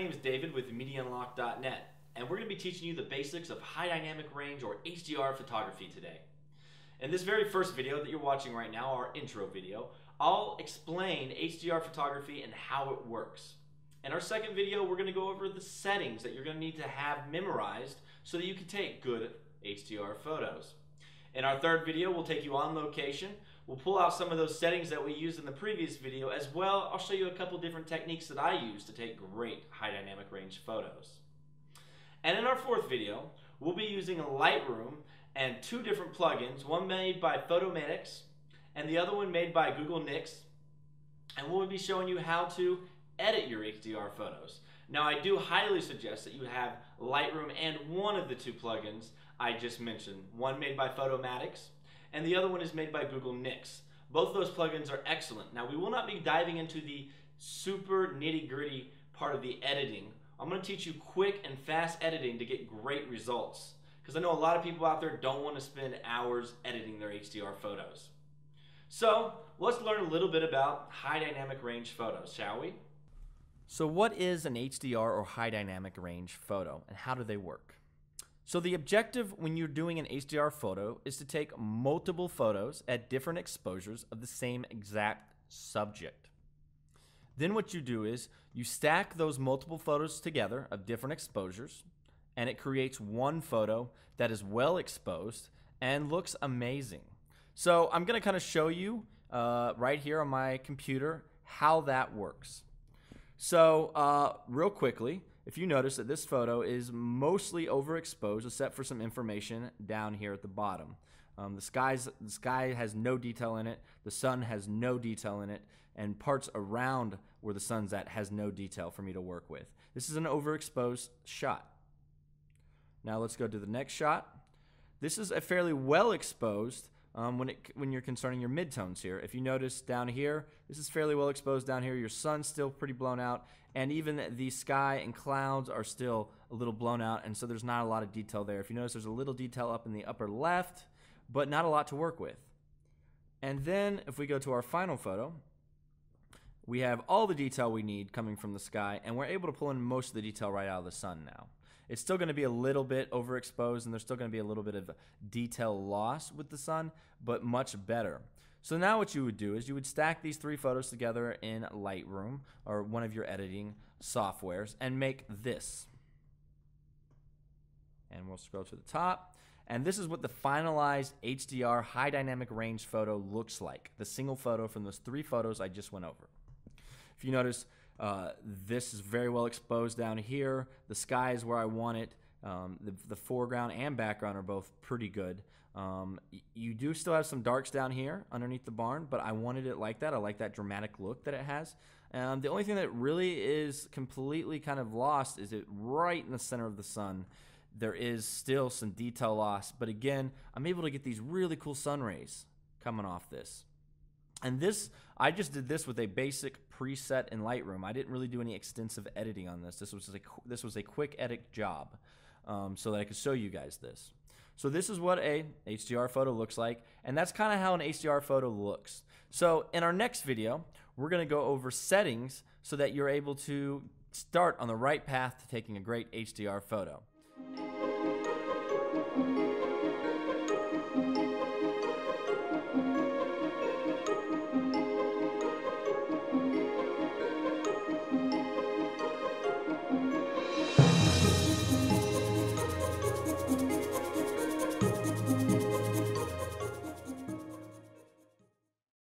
name is David with MediaUnlock.net, and we're going to be teaching you the basics of high dynamic range or HDR photography today. In this very first video that you're watching right now, our intro video, I'll explain HDR photography and how it works. In our second video, we're going to go over the settings that you're going to need to have memorized so that you can take good HDR photos. In our third video, we'll take you on location. We'll pull out some of those settings that we used in the previous video. As well, I'll show you a couple different techniques that I use to take great high dynamic range photos. And in our fourth video, we'll be using Lightroom and two different plugins, one made by Photomatix and the other one made by Google Nix. And we'll be showing you how to edit your HDR photos. Now, I do highly suggest that you have Lightroom and one of the two plugins I just mentioned, one made by Photomatix and the other one is made by Google Nix. Both of those plugins are excellent. Now, we will not be diving into the super nitty-gritty part of the editing. I'm going to teach you quick and fast editing to get great results, because I know a lot of people out there don't want to spend hours editing their HDR photos. So let's learn a little bit about high dynamic range photos, shall we? So what is an HDR or high dynamic range photo, and how do they work? So the objective when you're doing an HDR photo is to take multiple photos at different exposures of the same exact subject. Then what you do is you stack those multiple photos together of different exposures, and it creates one photo that is well exposed and looks amazing. So I'm going to kind of show you right here on my computer how that works. So real quickly, if you notice that this photo is mostly overexposed except for some information down here at the bottom. The sky has no detail in it, the sun has no detail in it, and parts around where the sun's at has no detail for me to work with. This is an overexposed shot. Now let's go to the next shot. This is a fairly well exposed when you're concerning your midtones here. If you notice down here, this is fairly well exposed down here. Your sun's still pretty blown out, and even the sky and clouds are still a little blown out, and so there's not a lot of detail there. If you notice, there's a little detail up in the upper left, but not a lot to work with. And then if we go to our final photo, we have all the detail we need coming from the sky, and we're able to pull in most of the detail right out of the sun now. It's still going to be a little bit overexposed, and there's still going to be a little bit of detail loss with the sun, but much better. So now what you would do is you would stack these three photos together in Lightroom or one of your editing softwares and make this. And we'll scroll to the top. And this is what the finalized HDR high dynamic range photo looks like. The single photo from those three photos I just went over. If you notice, this is very well exposed down here. The sky is where I want it. The foreground and background are both pretty good. You do still have some darks down here underneath the barn, but I wanted it like that. I like that dramatic look that it has. The only thing that really is completely kind of lost is it right in the center of the sun. There is still some detail loss, but again, I'm able to get these really cool sun rays coming off this. And this, I just did this with a basic preset in Lightroom. I didn't really do any extensive editing on this. This was a quick edit job so that I could show you guys this. So this is what a HDR photo looks like, and that's kind of how an HDR photo looks. So in our next video, we're going to go over settings so that you're able to start on the right path to taking a great HDR photo.